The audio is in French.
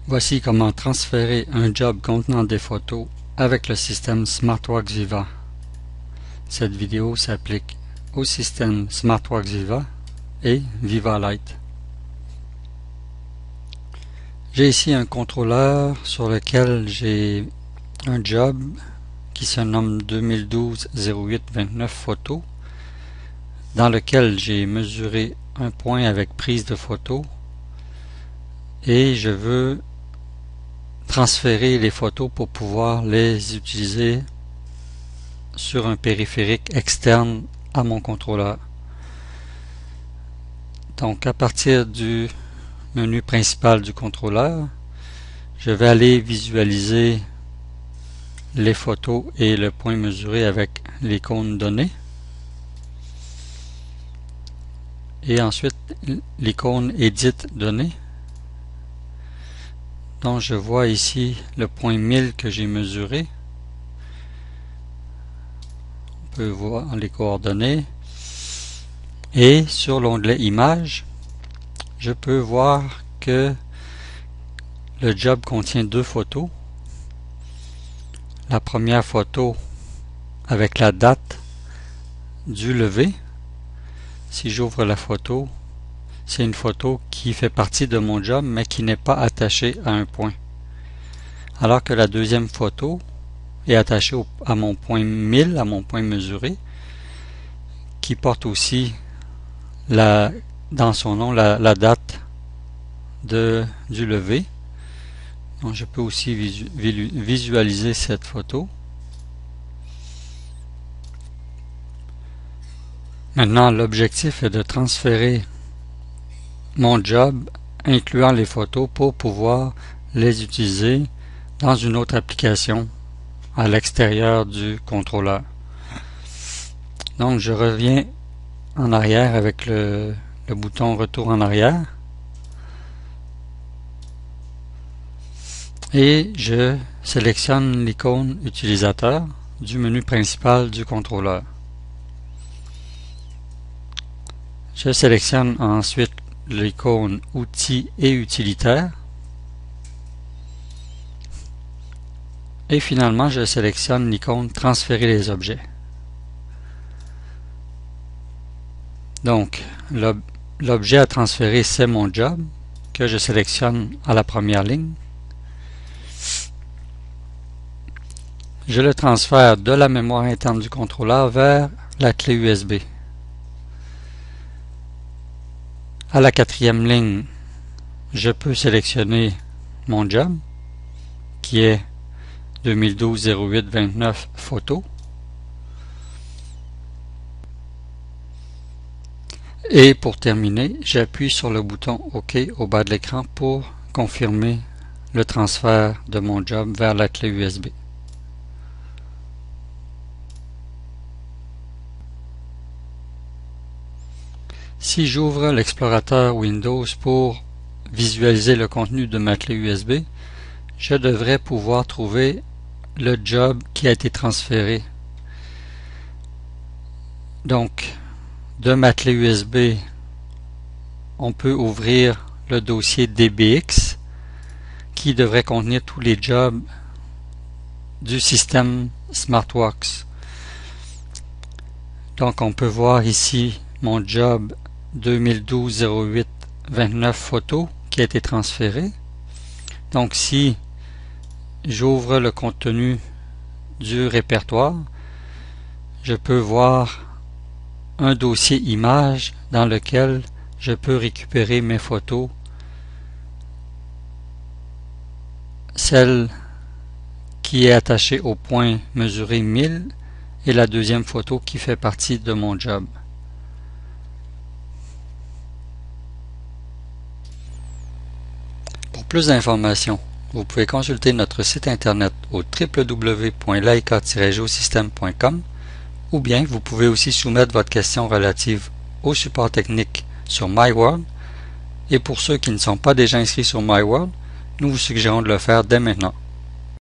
Voici comment transférer un job contenant des photos avec le système SmartWorks Viva. Cette vidéo s'applique au système SmartWorks Viva et Viva Lite. J'ai ici un contrôleur sur lequel j'ai un job qui se nomme 2012-08-29 photos, dans lequel j'ai mesuré un point avec prise de photo et je veux transférer les photos pour pouvoir les utiliser sur un périphérique externe à mon contrôleur. Donc à partir du menu principal du contrôleur, je vais aller visualiser les photos et le point mesuré avec l'icône donnée. Et ensuite l'icône Edit données. Donc je vois ici le point 1000 que j'ai mesuré. On peut voir les coordonnées. Et sur l'onglet Images, je peux voir que le job contient deux photos. La première photo avec la date du lever. Si j'ouvre la photo, c'est une photo qui fait partie de mon job mais qui n'est pas attachée à un point. Alors que la deuxième photo est attachée à mon point 1000, à mon point mesuré, qui porte aussi dans son nom la date du lever. Donc je peux aussi visualiser cette photo. Maintenant, l'objectif est de transférer mon job, incluant les photos, pour pouvoir les utiliser dans une autre application à l'extérieur du contrôleur. Donc je reviens en arrière avec le bouton retour en arrière et je sélectionne l'icône utilisateur du menu principal du contrôleur. Je sélectionne ensuite l'icône outils et utilitaires et finalement je sélectionne l'icône transférer les objets. Donc l'objet à transférer, c'est mon job que je sélectionne à la première ligne. Je le transfère de la mémoire interne du contrôleur vers la clé USB. À la quatrième ligne, je peux sélectionner mon job qui est 2012-08-29 photos. Et pour terminer, j'appuie sur le bouton OK au bas de l'écran pour confirmer le transfert de mon job vers la clé USB. Si j'ouvre l'explorateur Windows pour visualiser le contenu de ma clé USB, je devrais pouvoir trouver le job qui a été transféré. Donc, de ma clé USB, on peut ouvrir le dossier DBX qui devrait contenir tous les jobs du système SmartWorks. Donc, on peut voir ici mon job 2012-08-29 photos qui a été transféré. Donc, si j'ouvre le contenu du répertoire, je peux voir un dossier images dans lequel je peux récupérer mes photos, celle qui est attachée au point mesuré 1000 et la deuxième photo qui fait partie de mon job. Pour plus d'informations, vous pouvez consulter notre site internet au www.leica-geosystem.com ou bien vous pouvez aussi soumettre votre question relative au support technique sur MyWorld. Et pour ceux qui ne sont pas déjà inscrits sur MyWorld, nous vous suggérons de le faire dès maintenant.